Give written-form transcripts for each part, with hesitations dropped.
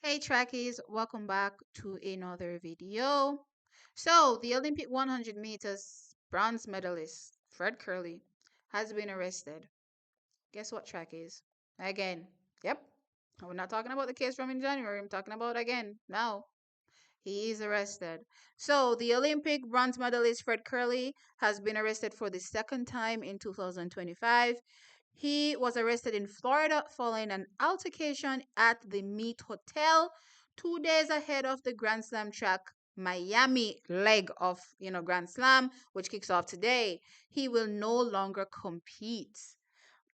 Hey trackies, welcome back to another video. So, the Olympic 100 meters bronze medalist Fred Kerley has been arrested. Guess what, trackies? Again. Yep. We're not talking about the case from in January. I'm talking about again. Now, he is arrested. So, the Olympic bronze medalist Fred Kerley has been arrested for the second time in 2025. He was arrested in Florida following an altercation at the Meet Hotel 2 days ahead of the Grand Slam track Miami leg of Grand Slam, which kicks off today. He will no longer compete.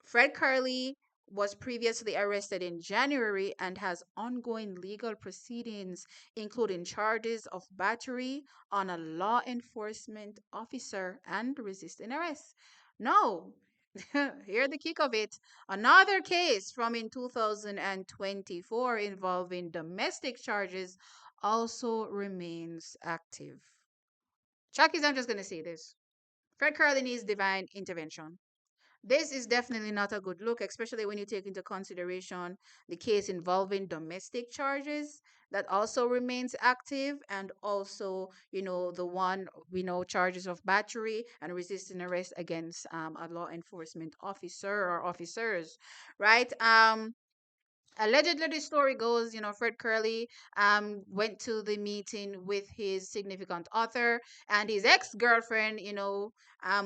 Fred Kerley was previously arrested in January and has ongoing legal proceedings, including charges of battery on a law enforcement officer and resisting arrest. No, here the kick of it. Another case from in 2024 involving domestic charges also remains active. Chucky's, I'm just going to say this. Fred Kerley needs divine intervention. This is definitely not a good look, especially when you take into consideration the case involving domestic charges that also remains active, and also, the one we know charges of battery and resisting arrest against a law enforcement officer or officers, right? Allegedly, the story goes, Fred Kerley went to the meeting with his significant other, and his ex-girlfriend,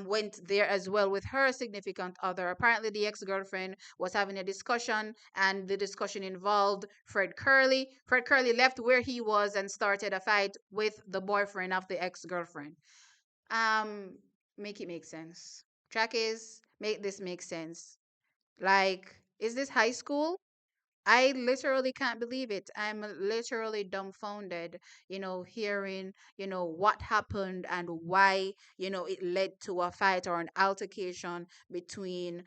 went there as well with her significant other. Apparently, the ex-girlfriend was having a discussion, and the discussion involved Fred Kerley. Fred Kerley left where he was and started a fight with the boyfriend of the ex-girlfriend. Um, make it make sense. Track is make this make sense. Like, is this high school? I literally can't believe it. I'm literally dumbfounded, hearing, what happened and why, it led to a fight or an altercation between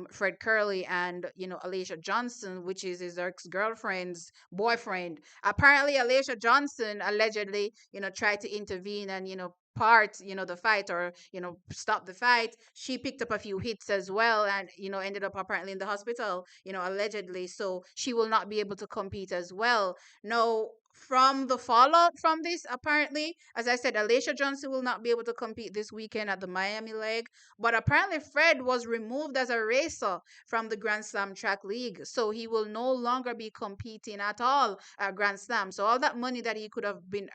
Fred Curley and, Alicia Johnson, which is his ex-girlfriend's boyfriend. Apparently, Alicia Johnson allegedly, tried to intervene and, part the fight, or stop the fight. She picked up a few hits as well, and ended up apparently in the hospital, allegedly. So she will not be able to compete as well. No, from the fallout from this, apparently, as I said, Alicia Johnson will not be able to compete this weekend at the Miami leg. But apparently Fred was removed as a racer from the Grand Slam track league, so he will no longer be competing at all at Grand Slam. So all that money that he could have been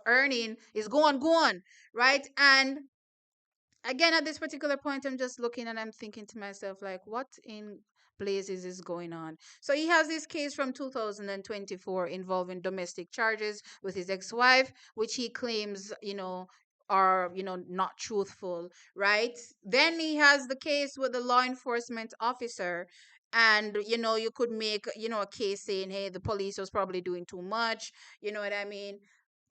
earning is gone, right? And again, at this particular point, I'm just looking and I'm thinking to myself, like, what in blazes is going on? So he has this case from 2024 involving domestic charges with his ex-wife, which he claims, are, not truthful, right? Then he has the case with the law enforcement officer. And, you could make, a case saying, hey, the police was probably doing too much. You know what I mean?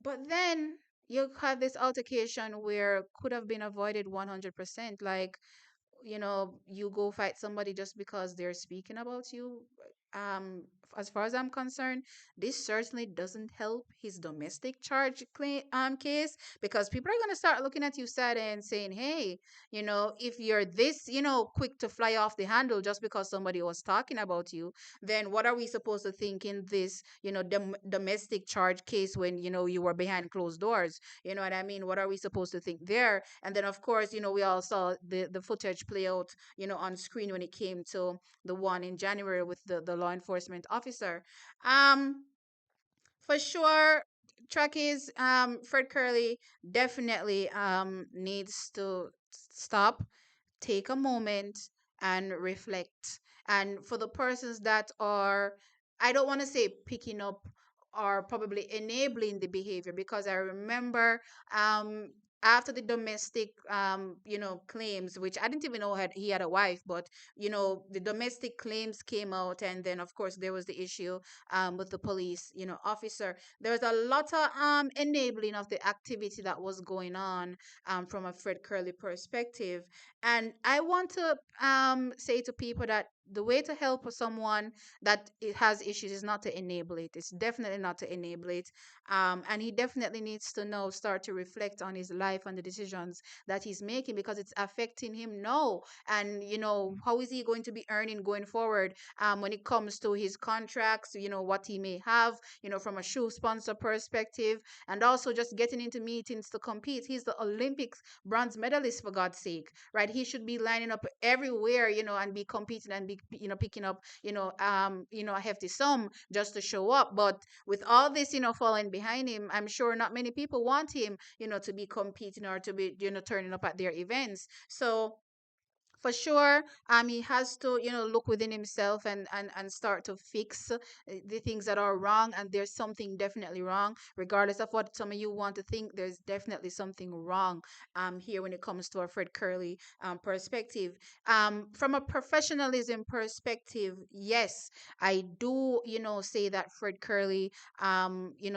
But then you have this altercation where could have been avoided 100%. Like, you go fight somebody just because they're speaking about you. As far as I'm concerned, this certainly doesn't help his domestic charge case, because people are going to start looking at you sad and saying, hey, if you're this, quick to fly off the handle just because somebody was talking about you, then what are we supposed to think in this, domestic charge case when, you were behind closed doors? You know what I mean? What are we supposed to think there? And then, of course, we all saw the footage play out, on screen when it came to the one in January with the law enforcement officer. Um, for sure, Truckies, Fred Curley definitely needs to stop, take a moment, and reflect. And for the persons that are, I don't want to say picking up, or probably enabling the behavior, because I remember after the domestic claims, which I didn't even know he had a wife, but the domestic claims came out, and then of course there was the issue with the police officer. There was a lot of enabling of the activity that was going on from a Fred Curley perspective. And I want to say to people that the way to help someone that it has issues is not to enable it. It's definitely not to enable it. And he definitely needs to now start to reflect on his life and the decisions that he's making, because it's affecting him now. And how is he going to be earning going forward? When it comes to his contracts, what he may have, from a shoe sponsor perspective, and also just getting into meetings to compete. He's the Olympics bronze medalist, for God's sake, right? He should be lining up everywhere, and be competing and be, picking up, a hefty sum just to show up. But with all this, falling behind him, I'm sure not many people want him, to be competing or to be, turning up at their events. So for sure, he has to, look within himself and start to fix the things that are wrong. And there's something definitely wrong, regardless of what some of you want to think. There's definitely something wrong here when it comes to a Fred Curley perspective. From a professionalism perspective, yes, I do, say that Fred Curley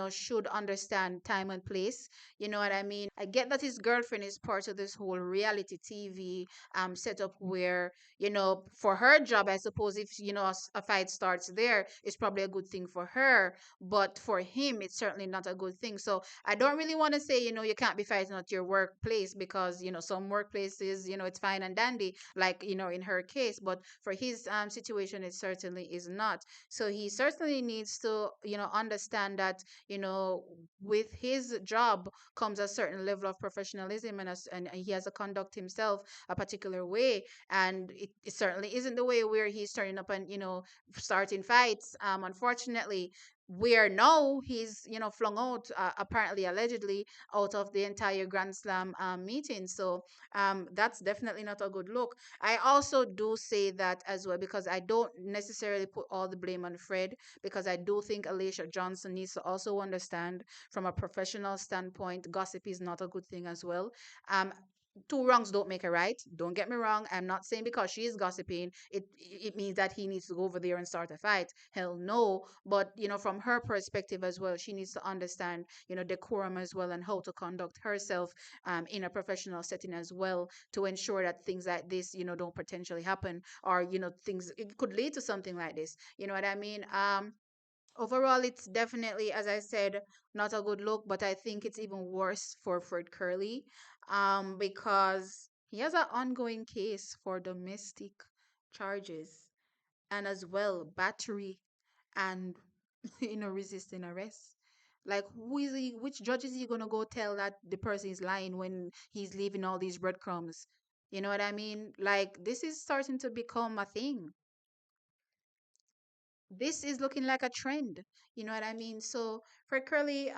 should understand time and place. You know what I mean? I get that his girlfriend is part of this whole reality TV set up where, for her job, I suppose, if, a fight starts there, it's probably a good thing for her. But for him, it's certainly not a good thing. So I don't really want to say, you can't be fighting at your workplace, because, some workplaces, it's fine and dandy, like, in her case. But for his situation, it certainly is not. So he certainly needs to, understand that, with his job comes a certain level of professionalism, and he has to conduct himself a particular way. And it certainly isn't the way where he's turning up and, starting fights. Unfortunately, where now he's, flung out, apparently, allegedly, out of the entire Grand Slam meeting. So that's definitely not a good look. I also do say that as well, because I don't necessarily put all the blame on Fred, because I do think Alicia Johnson needs to also understand, from a professional standpoint, gossip is not a good thing as well. Um, two wrongs don't make a right. Don't get me wrong. I'm not saying because she is gossiping, it means that he needs to go over there and start a fight. Hell no. But from her perspective as well, she needs to understand, decorum as well, and how to conduct herself in a professional setting as well, to ensure that things like this, don't potentially happen, or things, it could lead to something like this. You know what I mean? Overall, it's definitely, as I said, not a good look, but I think it's even worse for Fred Curley, because he has an ongoing case for domestic charges, and as well battery, and resisting arrest. Like, who is he? Which judge is he gonna go tell that the person is lying when he's leaving all these breadcrumbs? You know what I mean? Like, this is starting to become a thing. This is looking like a trend. You know what I mean? So for Curly,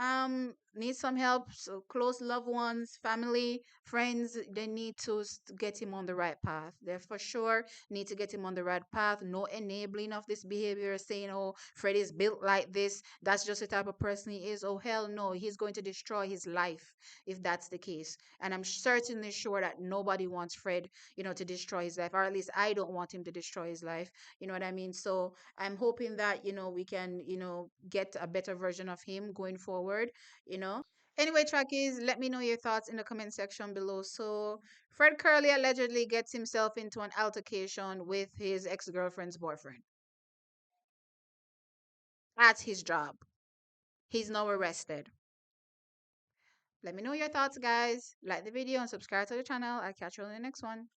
needs some help. So close loved ones, family, friends, they need to get him on the right path. They for sure need to get him on the right path. No enabling of this behavior, saying, "Oh, Fred is built like this. That's just the type of person he is." Oh hell no, he's going to destroy his life if that's the case. And I'm certainly sure that nobody wants Fred, to destroy his life, or at least I don't want him to destroy his life. You know what I mean? So I'm hoping that, we can, get a better version of him going forward. Anyway, Trackies, let me know your thoughts in the comment section below. So, Fred Curley allegedly gets himself into an altercation with his ex girlfriend's boyfriend at his job. He's now arrested. Let me know your thoughts, guys. Like the video and subscribe to the channel. I'll catch you on the next one.